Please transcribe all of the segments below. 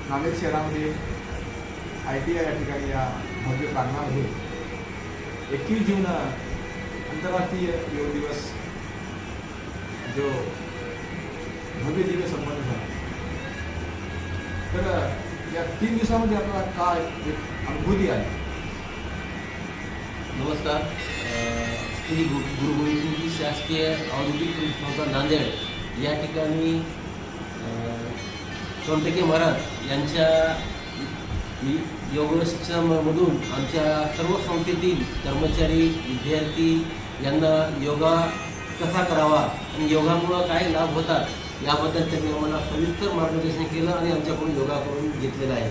नांदेड शहरामध्ये ITI या ठिकाणी या भव्य प्रांगणामध्ये 21 जून आंतरराष्ट्रीय योग दिवस जो भव्य दिव्य संपन्न झाला। तर या 3 दिवसामध्ये आपल्याला काय एक अनुभूती आहे? नमस्कार। श्री गुरु गोविंदजी शासकीय औद्योगिक संस्था नांदेड या ठिकाणी सोनटके महाराज यांच्या योग शिक्षणामधून आमच्या सर्व संस्थेतील कर्मचारी विद्यार्थी यांना योगा कसा करावा आणि योगामुळं काय लाभ होतात याबद्दल त्यांनी आम्हाला सविस्तर मार्गदर्शन केलं आणि आमच्याकडून योगा करून घेतलेला आहे।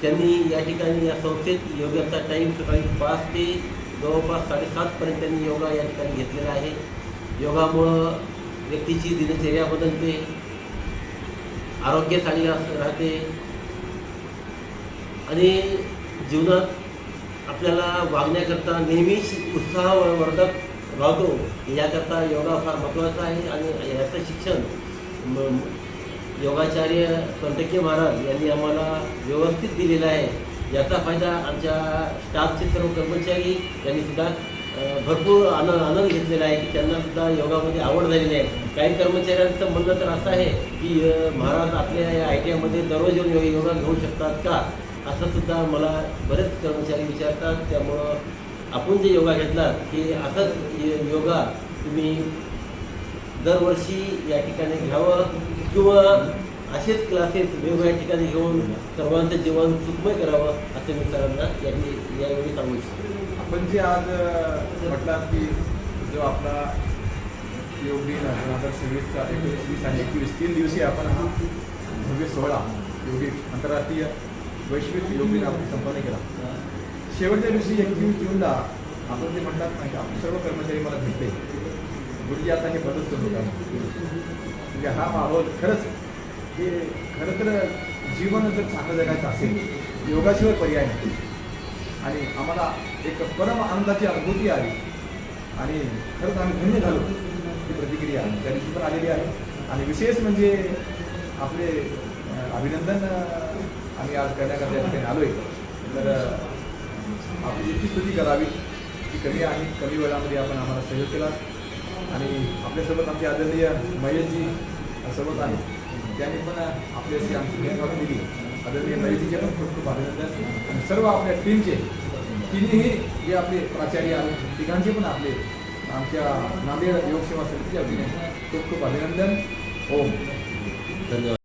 त्यांनी या ठिकाणी या संस्थेत योगाचा टाईम सकाळी 5 ते जवळपास 7:30 पर्यंत त्यांनी योगा या ठिकाणी घेतलेला आहे। योगामुळं व्यक्तीची दिनचर्या बदलते, आरोग्य चांगले राहते आणि जीवनात आपल्याला वागण्याकरता नेहमीच उत्साहवर्धक राहतो। याकरता योगा फार महत्त्वाचा आहे आणि याचं शिक्षण योगाचार्य सोनटके महाराज यांनी आम्हाला व्यवस्थित दिलेला आहे। याचा फायदा आमच्या स्टाफचे सर्व कर्मचारी यांनी सुद्धा भरपूर आनंद घेतलेला आहे की त्यांना सुद्धा योगामध्ये आवड झालेली आहे। काही कर्मचाऱ्यांचं म्हणणं तर असं आहे की महाराज आपल्या या ITIमध्ये दररोज येऊन योगा घेऊ शकतात का, असं सुद्धा मला बरेच कर्मचारी विचारतात। त्यामुळं आपण जे योगा घेतला की असंच योगा तुम्ही दरवर्षी या ठिकाणी घ्यावं किंवा असेच क्लासेस वेगवेगळ्या ठिकाणी घेऊन सर्वांचं जीवन सुखमय करावं असं मी सरांना यावेळी सांगू इच्छितो। आपण जे आज म्हटलात की जो आपला योग दिन 2026चा 19 आणि 21 3 दिवसीय आपण हा भव्य सोहळा योगिक आंतरराष्ट्रीय वैश्विक योग दिन आपण संपन्न केला। शेवटच्या दिवशी 21 जूनला आपण जे म्हणतात नाही आपण सर्व कर्मचारी मला भेटले, गुरुजी आता हे बदल करत होता म्हणजे हा माहोल खरंच हे खरं तर जीवन जर चांगलं जगायचं असेल योगाशिवाय पर्याय नाही आणि आम्हाला एक परम आनंदाची अनुभूती आली आणि खरंच आम्ही धन्य झालो। ही प्रतिक्रिया त्या दिवशी पण आलेली आहे आणि विशेष म्हणजे आपले अभिनंदन आम्ही आज करण्याकरता या ठिकाणी आलो आहे। तर आपली जितकी स्तुती करावी ती कमी आहे, कमी वेळामध्ये आपण आम्हाला सहयोग केला आणि आपल्यासोबत आमचे आदरणीय महेशजी सोबत आहे, त्यांनी पण आपल्याशी आमची भेट दिली। आदरणीय महेशजीचे पण खूप खूप अभिनंदन आणि सर्व आपल्या टीमचे तिन्ही जे आपले प्राचार्य आहेत तिघांचे पण आपले आमच्या नांदेड योग सेवा समितीच्या वतीने खूप खूप अभिनंदन। ओम धन्यवाद।